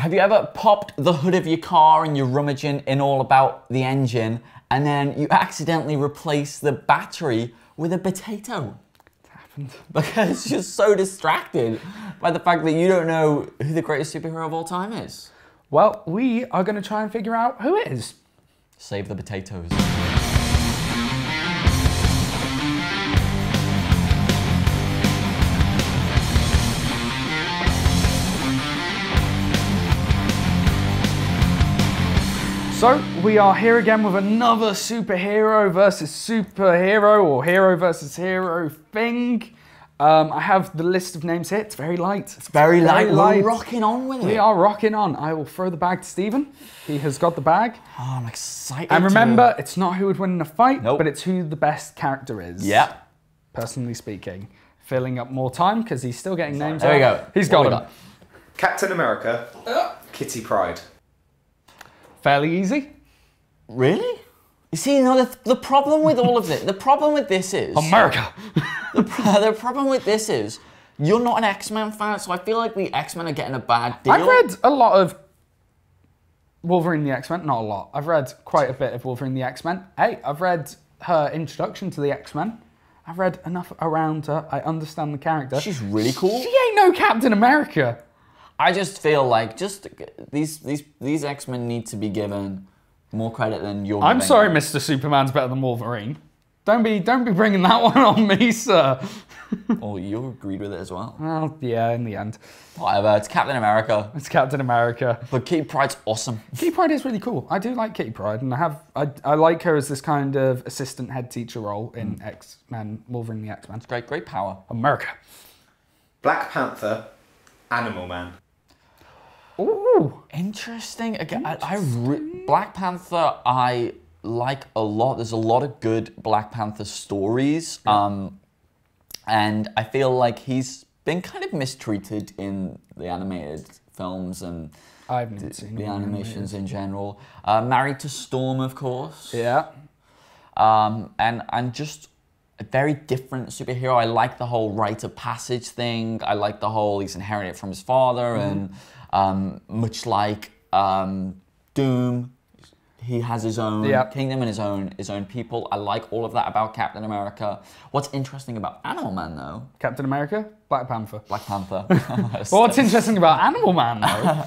Have you ever popped the hood of your car and you're rummaging in all about the engine and then you accidentally replace the battery with a potato? It's happened. Because you're so distracted by the fact that you don't know who the greatest superhero of all time is. Well, we are going to try and figure out who it is. Save the potatoes. So, we are here again with another superhero versus superhero, or hero versus hero thing. I have the list of names here. It's very light. It's very light. We're rocking on with it. We are rocking on. I will throw the bag to Stephen. He has got the bag. Oh, I'm excited. And remember, it's not who would win in a fight, nope, but it's who the best character is. Yep. Personally speaking. Filling up more time because he's still getting names. There we go. He's got him. Captain America, Kitty Pryde. Fairly easy. Really? You see, the problem with all of it, the problem with this is... America! the problem with this is, you're not an X-Men fan, so I feel like the X-Men are getting a bad deal. I've read a lot of Wolverine the X-Men. Not a lot. I've read quite a bit of Wolverine the X-Men. Hey, I've read her introduction to the X-Men. I've read enough around her. I understand the character. She's really cool. She ain't no Captain America. I just feel like these X-Men need to be given more credit than you're giving. I'm sorry, Mr. Superman's better than Wolverine. Don't be bringing that one on me, sir. Oh, you agreed with it as well. Well, yeah, in the end. Whatever, it's Captain America. It's Captain America. But Kitty Pryde's awesome. Kitty Pryde is really cool. I do like Kitty Pryde, and I like her as this kind of assistant head teacher role in X-Men, Wolverine the X-Men. It's great power. America. Black Panther, Animal Man. Ooh. Interesting. Again, Black Panther, I like a lot. There's a lot of good Black Panther stories. Yeah. And I feel like he's been kind of mistreated in the animated films and the animations in general. Married to Storm, of course. Yeah. And just a very different superhero. I like the whole rite of passage thing. I like the whole he's inherited it from his father, and much like Doom, he has his own kingdom and his own people. I like all of that about Captain America. What's interesting about Animal Man, though? Captain America, Black Panther. Black Panther. Well, what's interesting about Animal Man, though?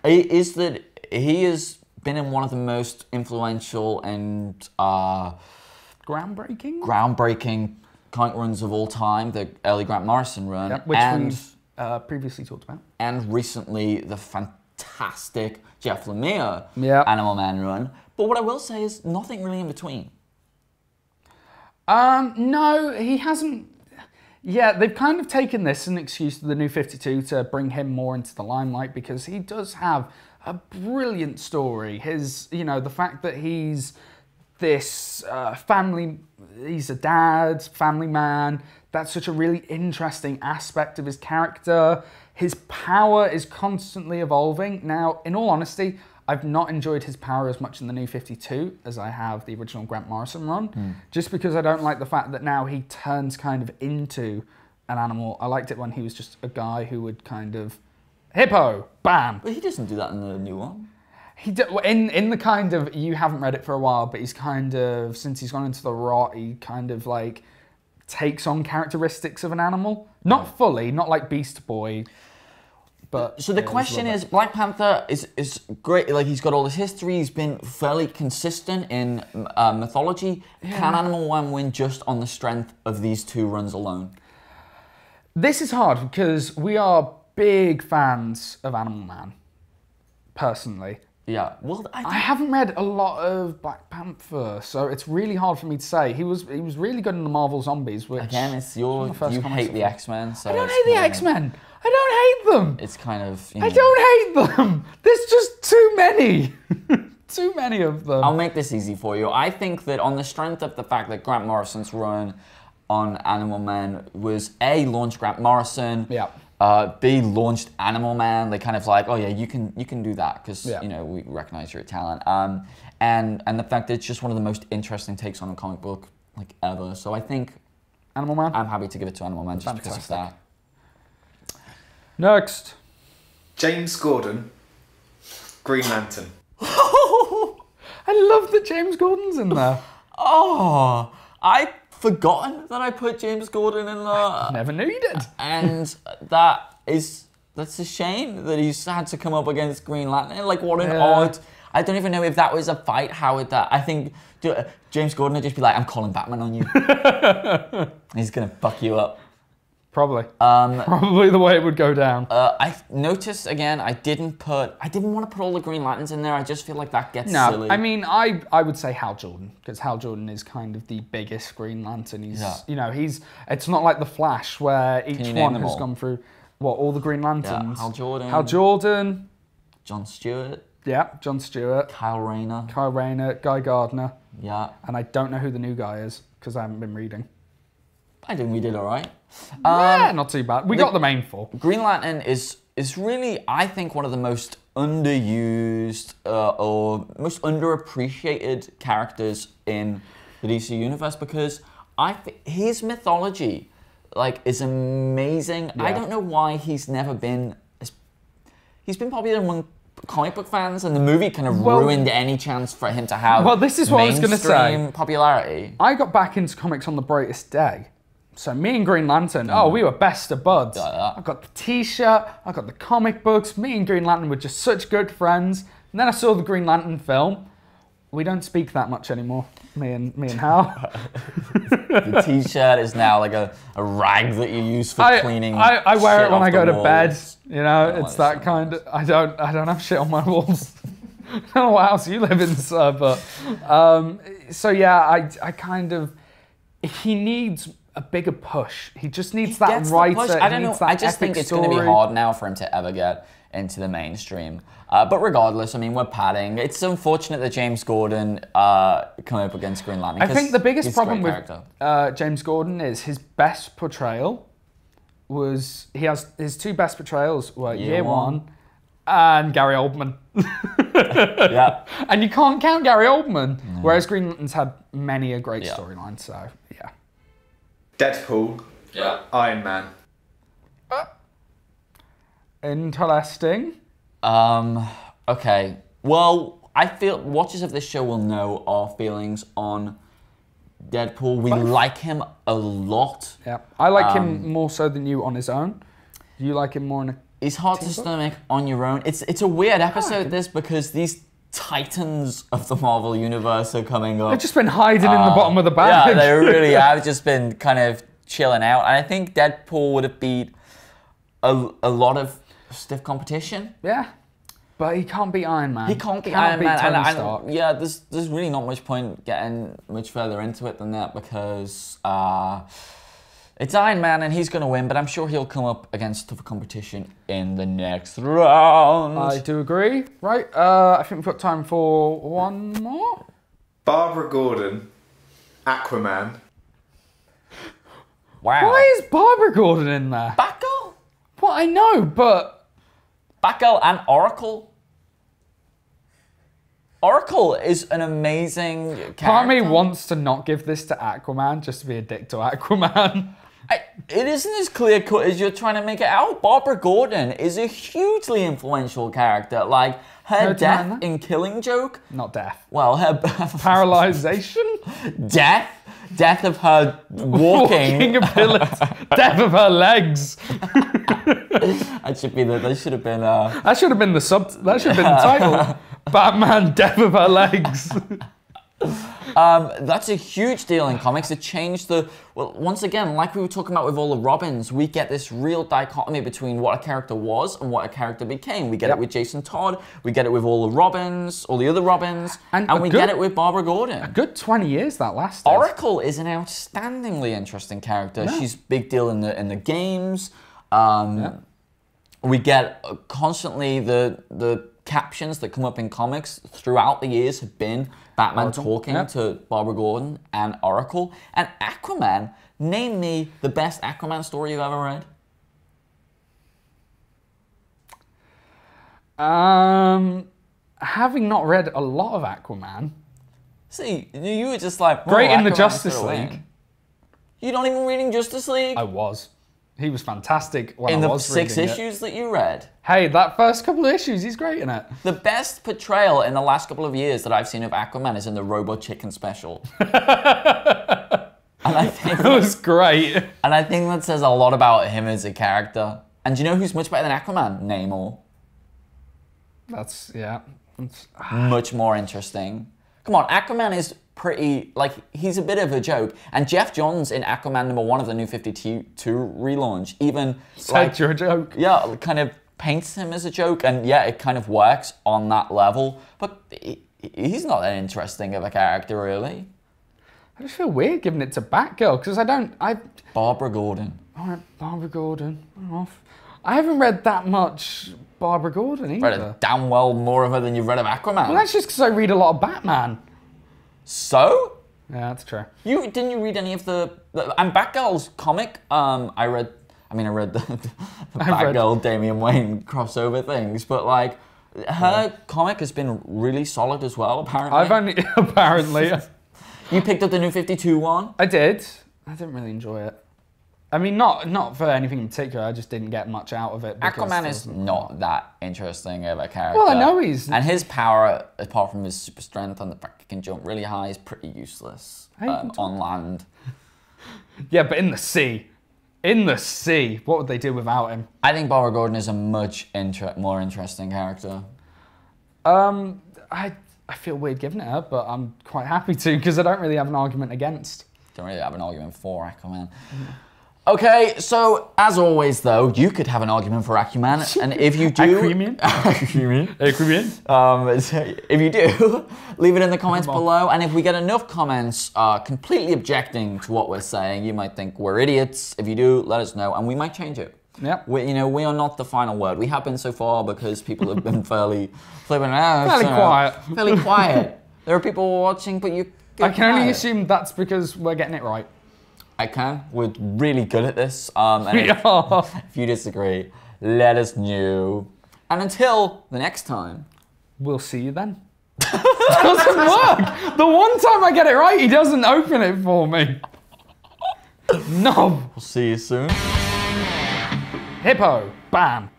is that he has been in one of the most influential and groundbreaking comic runs of all time, the early Grant Morrison run. Yep, which we've previously talked about. And recently, the fantastic Jeff Lemire Animal Man run. But what I will say is nothing really in between. No, he hasn't. Yeah, they've kind of taken this as an excuse to the New 52 to bring him more into the limelight, because he does have a brilliant story. His, the fact that he's this he's a dad, family man, that's such a really interesting aspect of his character. His power is constantly evolving. Now, in all honesty, I've not enjoyed his power as much in the New 52 as I have the original Grant Morrison run, just because I don't like the fact that now he turns kind of into an animal. I liked it when he was just a guy who would kind of, hippo, bam. But he doesn't do that in the new one. He in the kind of, you haven't read it for a while, but he's kind of, since he's gone into the rot, he kind of like takes on characteristics of an animal. Not fully, not like Beast Boy. But so the question is, Black Panther is great. Like, he's got all this history. He's been fairly consistent in mythology. Yeah. Can Animal Man win just on the strength of these two runs alone? This is hard because we are big fans of Animal Man, personally. Yeah. Well, I haven't read a lot of Black Panther, so it's really hard for me to say. He was really good in the Marvel Zombies, which again, it's you hate the X-Men. So I don't hate the X-Men. I don't hate them. It's kind of, I don't hate them. There's just too many. Too many of them. I'll make this easy for you. I think that on the strength of the fact that Grant Morrison's run on Animal Man was A, launched Grant Morrison. Yeah. B, launched Animal Man. They kind of like, oh yeah, you can do that because we recognize your talent. And the fact that it's just one of the most interesting takes on a comic book like ever. So I think Animal Man. I'm happy to give it to Animal Man just because of that. Next. James Gordon, Green Lantern. I love that James Gordon's in there. Oh, I'd forgotten that I put James Gordon in there. Never knew you did. And that's a shame that he's had to come up against Green Lantern. Like, what an odd... I don't even know if that was a fight. How would that... I think James Gordon would just be like, I'm calling Batman on you. He's going to fuck you up. Probably. Probably the way it would go down. I noticed, again, I didn't want to put all the Green Lanterns in there. I just feel like that gets silly. I mean, I would say Hal Jordan, because Hal Jordan is kind of the biggest Green Lantern. He's, you know, it's not like The Flash, where each one has gone through, all the Green Lanterns. Yeah, Hal Jordan. John Stewart. Yeah, John Stewart. Kyle Rayner. Guy Gardner. Yeah. And I don't know who the new guy is, because I haven't been reading. I think we did all right. Yeah, not too bad. We got the main four. Green Lantern is really, I think, one of the most underused or most underappreciated characters in the DC universe, because his mythology, like, is amazing. Yeah. I don't know why he's never been... He's been popular among comic book fans, and the movie kind of ruined any chance for him to have this is what I was going to say. Popularity. I got back into comics on the brightest day. So me and Green Lantern, we were best of buds. I got the t-shirt, I got the comic books. Me and Green Lantern were just such good friends. And then I saw the Green Lantern film. We don't speak that much anymore, me and Hal. The t-shirt is now like a rag that you use for cleaning. I wear it when I go to walls. bed. You know, it's that kind of. I don't have shit on my walls. I don't know what house you live in, sir, but so yeah, I kind of. He needs a bigger push. He just needs that writer. I don't know. I just think it's going to be hard now for him to ever get into the mainstream. But regardless, I mean, we're padding. It's unfortunate that James Gordon come up against Green Lantern. I think the biggest problem with James Gordon is his best portrayal was... He has his two best portrayals were Year One and Gary Oldman. Yeah. And you can't count Gary Oldman. Whereas Green Lantern's had many a great storyline, so yeah. Deadpool. Yeah. Iron Man. Interesting. Okay. Well, I feel watchers of this show will know our feelings on Deadpool. We like him a lot. Yeah. I like him more so than you on his own. Do you like him more in a He's hard to stomach on your own. It's a weird episode, this, because these titans of the Marvel Universe are coming up. They've just been hiding in the bottom of the bag. Yeah, they really have just been kind of chilling out. And I think Deadpool would have beat a lot of stiff competition. Yeah. But he can't beat Iron Man. He can't beat Iron Man. Tony Stark. Yeah, there's really not much point getting much further into it than that, because it's Iron Man and he's going to win, but I'm sure he'll come up against tougher competition in the next round. I do agree. Right, I think we've got time for one more. Barbara Gordon, Aquaman. Wow. Why is Barbara Gordon in there? Batgirl? Well, I know, but... Batgirl and Oracle. Oracle is an amazing character. Part of me wants to not give this to Aquaman, just to be a dick to Aquaman. It isn't as clear cut as you're trying to make it out. Barbara Gordon is a hugely influential character. Like, her death in Killing Joke. Not death. Well, her... Paralyzation? Death of her walking. Ability. Death of her legs. That should have been That should have been the title. Batman, Death of Her Legs. That's a huge deal in comics. It changed once again, like we were talking about with all the Robins, we get this real dichotomy between what a character was and what a character became. We get it with Jason Todd, we get it with all the Robins, all the other Robins, and we get it with Barbara Gordon. A good 20 years that lasted. Oracle is an outstandingly interesting character. Yeah. She's a big deal in the games. We get constantly the captions that come up in comics throughout the years have been Batman talking to Barbara Gordon and Oracle. And Aquaman, name me the best Aquaman story you've ever read. Having not read a lot of Aquaman. See, you were just like... Great in the Justice League. You're not even reading Justice League? I was. He was fantastic when In I the was 6 reading it. issues that you read. Hey, that first couple of issues, he's great in it. The best portrayal in the last couple of years that I've seen of Aquaman is in the Robot Chicken special. And I think It was great. And I think that says a lot about him as a character. And do you know who's much better than Aquaman? Namor. That's, yeah. Much more interesting. Come on, Aquaman is pretty, like, he's a bit of a joke. And Jeff Johns in Aquaman #1 of the New 52 relaunch even, Said you're a joke. yeah, kind of paints him as a joke. And yeah, it kind of works on that level. But he's not that interesting of a character, really. I just feel weird giving it to Batgirl, because Barbara Gordon. Alright, Barbara Gordon. I'm off. I haven't read that much Barbara Gordon either. Read damn well more of her than you've read of Aquaman. Well, that's just because I read a lot of Batman. So? Yeah, that's true. Didn't you read any of the and Batgirl's comic? I read the Batgirl Damian Wayne crossover things, but like her comic has been really solid as well. Apparently, I've only apparently. You picked up the New 52 one. I did. I didn't really enjoy it. I mean, not for anything in particular. I just didn't get much out of it. Aquaman is not that interesting of a character. Well, I know he's... And his power, apart from his super strength and the fact he can jump really high, is pretty useless on land. Yeah, but in the sea. In the sea. What would they do without him? I think Barbara Gordon is a much more interesting character. I feel weird giving it her, but I'm quite happy to, because I don't really have an argument against. Don't really have an argument for Aquaman. Okay, so as always, though, you could have an argument for Aquaman, and if you do, if you do, leave it in the comments below. And if we get enough comments completely objecting to what we're saying, you might think we're idiots. If you do, let us know, and we might change it. Yep. We are not the final word. We have been so far because people have been fairly quiet. Fairly quiet. There are people watching, but you. I can only assume that's because we're getting it right. I can. We're really good at this. And We are. if you disagree, let us know. And until the next time, we'll see you then. It doesn't work. The one time I get it right, he doesn't open it for me. No. We'll see you soon. Hippo. Bam.